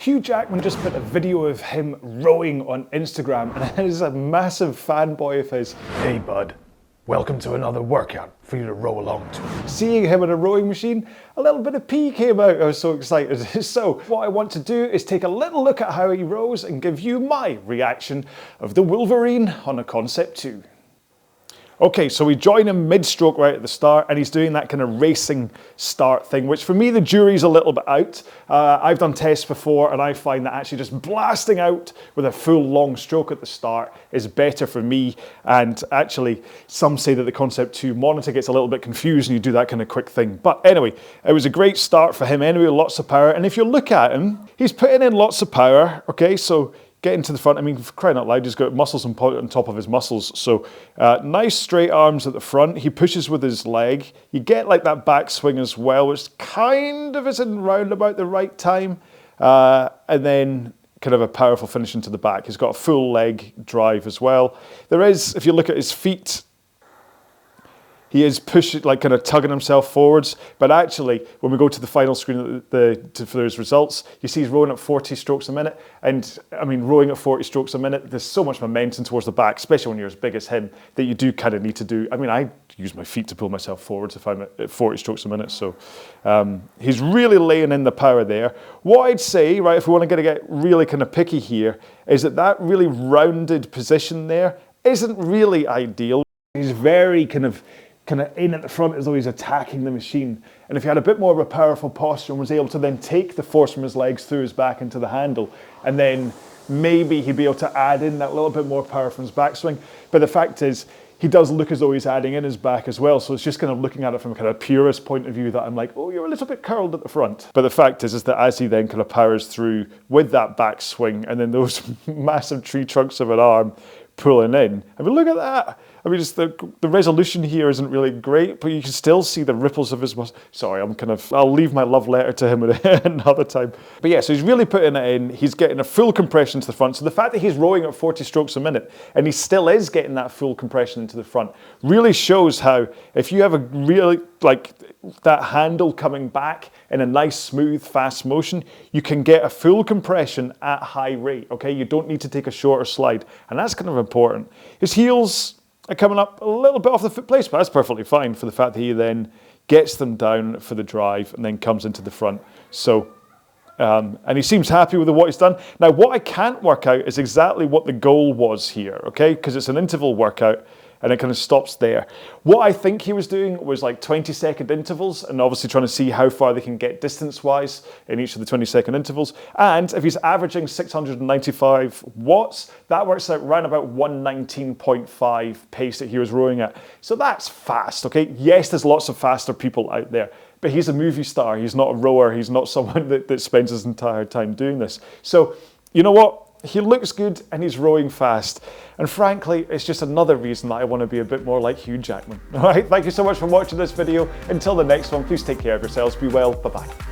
Hugh Jackman just put a video of him rowing on Instagram, and I was a massive fanboy of his. Hey bud, welcome to another workout for you to row along to. Seeing him on a rowing machine, a little bit of pee came out. I was so excited. So what I want to do is take a little look at how he rows and give you my reaction of the Wolverine on a Concept2. Okay, so we join him mid-stroke right at the start, and he's doing that kind of racing start thing, which for me, the jury's a little bit out. I've done tests before, and I find that actually just blasting out with a full long stroke at the start is better for me. And actually, some say that the Concept2 monitor gets a little bit confused and you do that kind of quick thing. But anyway, it was a great start for him anyway, lots of power. And if you look at him, he's putting in lots of power, okay? So getting to the front, I mean, crying out loud, he's got muscles on top of his muscles. So nice straight arms at the front. He pushes with his leg. You get like that backswing as well, which kind of is in round about the right time. And then kind of a powerful finish into the back. He's got a full leg drive as well. There is, if you look at his feet, he is pushing, like kind of tugging himself forwards. But actually, when we go to the final screen for his results, you see he's rowing at 40 strokes a minute. And I mean, rowing at 40 strokes a minute, there's so much momentum towards the back, especially when you're as big as him, that you do kind of need to do. I mean, I use my feet to pull myself forwards if I'm at 40 strokes a minute. So he's really laying in the power there. What I'd say, right, if we want to get really kind of picky here, is that really rounded position there isn't really ideal. He's very kind of in at the front as though he's attacking the machine. And if he had a bit more of a powerful posture and was able to then take the force from his legs through his back into the handle, and then maybe he'd be able to add in that little bit more power from his backswing. But the fact is, he does look as though he's adding in his back as well. So it's just kind of looking at it from a kind of purist point of view that I'm like, oh, you're a little bit curled at the front. But the fact is that as he then kind of powers through with that backswing and then those massive tree trunks of an arm pulling in, I mean, look at that. I mean, just the resolution here isn't really great, but you can still see the ripples of his muscle. Sorry, I'll leave my love letter to him at another time. But yeah, so he's really putting it in. He's getting a full compression to the front. So the fact that he's rowing at 40 strokes a minute, and he still is getting that full compression into the front, really shows how if you have a really, like, that handle coming back in a nice, smooth, fast motion, you can get a full compression at high rate, okay? You don't need to take a shorter slide, and that's kind of important. His heels are coming up a little bit off the foot place, but that's perfectly fine for the fact that he then gets them down for the drive and then comes into the front. So, and he seems happy with what he's done. Now, what I can't work out is exactly what the goal was here, okay? Because it's an interval workout, and it kind of stops there. What I think he was doing was like 20-second intervals, and obviously trying to see how far they can get distance-wise in each of the 20-second intervals. And if he's averaging 695 watts, that works out around about 119.5 pace that he was rowing at. So that's fast, okay? Yes, there's lots of faster people out there, but he's a movie star. He's not a rower. He's not someone that spends his entire time doing this. So, you know what? He looks good and he's rowing fast. And frankly, it's just another reason that I want to be a bit more like Hugh Jackman. All right, thank you so much for watching this video. Until the next one, please take care of yourselves. Be well. Bye-bye.